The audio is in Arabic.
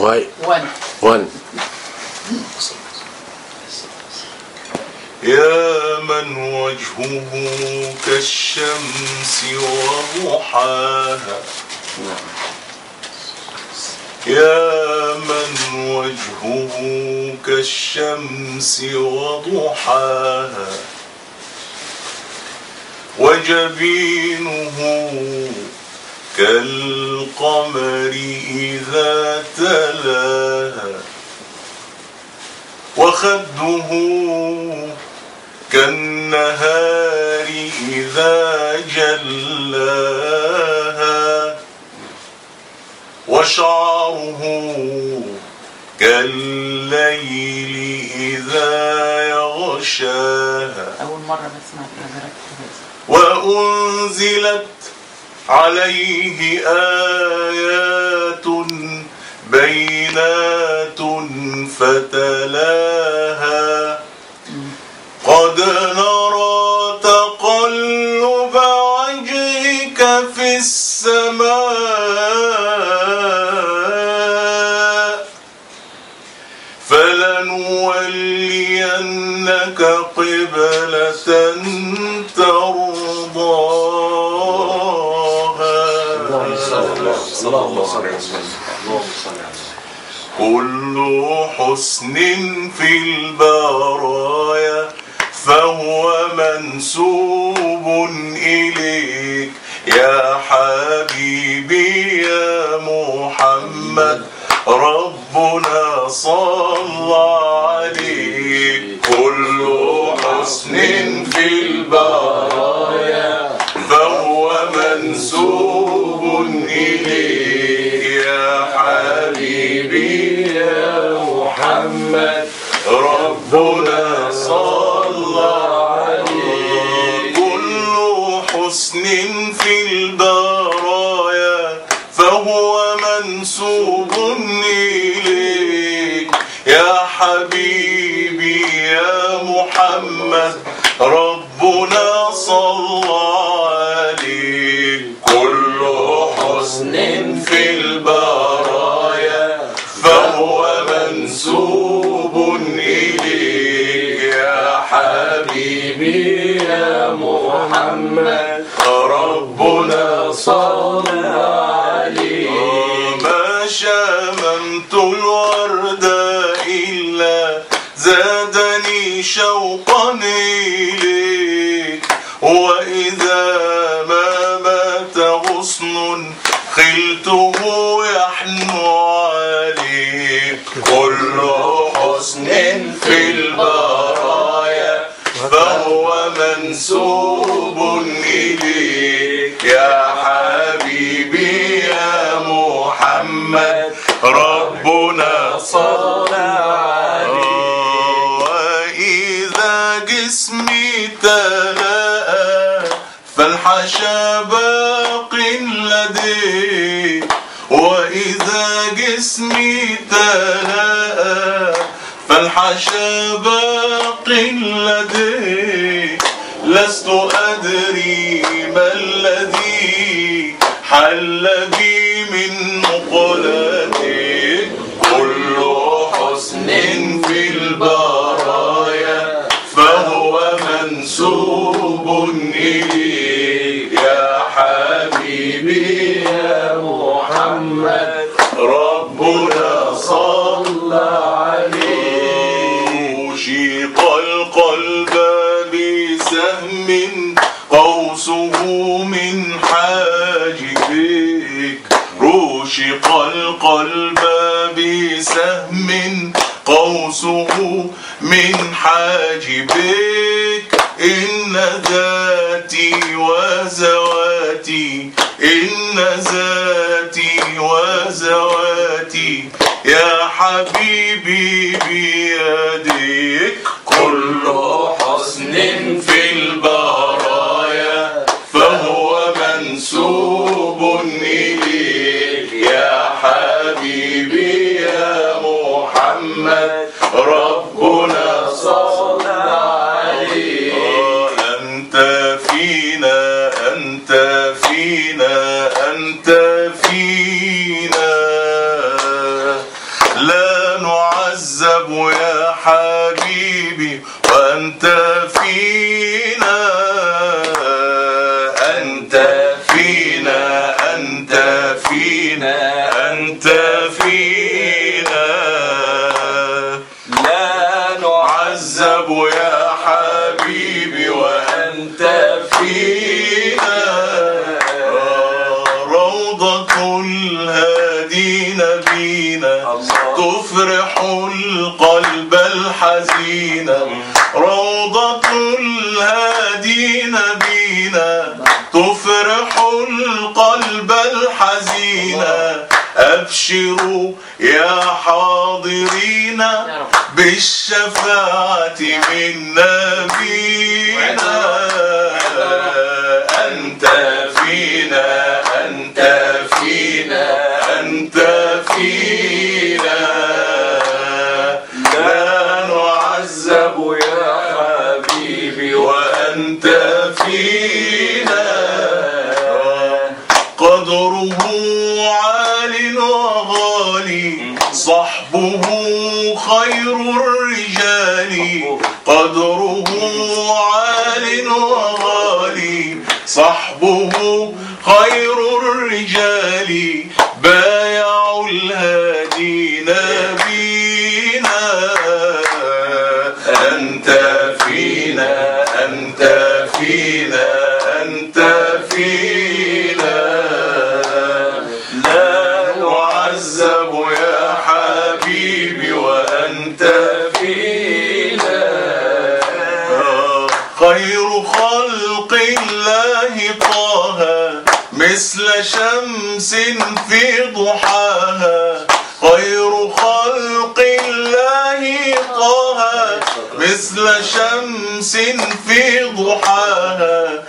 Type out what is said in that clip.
1. يا من وجهه كالشمس وضحاها، يا من وجهه كالشمس وضحاها، وجبينه كالقمر إذا تلاها، وخده كالنهار إذا جلاها، وشعره كالليل إذا يغشاها. أول مرة بسمع كده. وأنزلت عليه آيات بينات فتلاها، قد نرى تقلب وجهك في السماء، فلنولينك قبلة ترضاها. كل حسن في البرايا فهو منسوب إليك يا حبيبي يا محمد، ربنا صلى عليك. كل حسن في البرايا فهو منسوب إليك يا حبيبي يا محمد، ربنا صلى عليك. كل حسن في البرايا فهو منسوب إليك يا حبيبي يا محمد، ربنا صلى عليك. كل حسن في البرايا فهو منسوب إليك يا حبيبي يا محمد، ربنا صلى عليك. ما شممت الورد إلا زادني شوقا إليك، وإذا ما مات غصن خلته يحنو عليك. كل حسن في البرايا فهو منسوب إليك يا حبيبي يا محمد، ربنا صلى عليك. وإذا جسمي تلاءى فالحشا باق لديك، وإذا جسمي تلاءى فالحشا باق لديك، لست أدري ما الذي حل بي من مقلتك. كل حسن في البرايا فهو منسوب إليك يا حبيبي يا محمد، ربنا صلى عليه. شيق القلب بسهم قوسه من حاجبك، رشق القلب بسهم قوسه من حاجبك، إن ذاتي وزواتي، إن ذاتي وزواتي يا حبيبي بيديك. كل حسن في البرايا فهو منسوب إليك يا حبيبي يا محمد، ربنا صلى عليك. أنت فينا أنت فينا أنت فينا، نعذب يا حبيبي وأنت فينا، أنت فينا، أنت فينا، أنت فينا. لا نعذب يا حبيبي وأنت فينا. روضة الهادين بينا تفرح القلب الحزين، روضة الهادين بينا تفرح القلب الحزين. أبشروا يا حاضرين بالشفاعة من نبينا. أنت فينا، أنت فينا، أنت فينا. لا نعذب يا حبيبي وأنت فينا. قدره عال وغالي، صحبه خير الرجال. قدره عال وغالي، صحبه خير الرجال. بايعوا الهادي نبينا. أنت فينا، أنت فينا، أنت فينا. لا نعذب يا حبيبي وأنت فينا. خير خلق الله طه، مثل شمس في ضحاها. خير خلق الله طه، مثل شمس في ضحاها.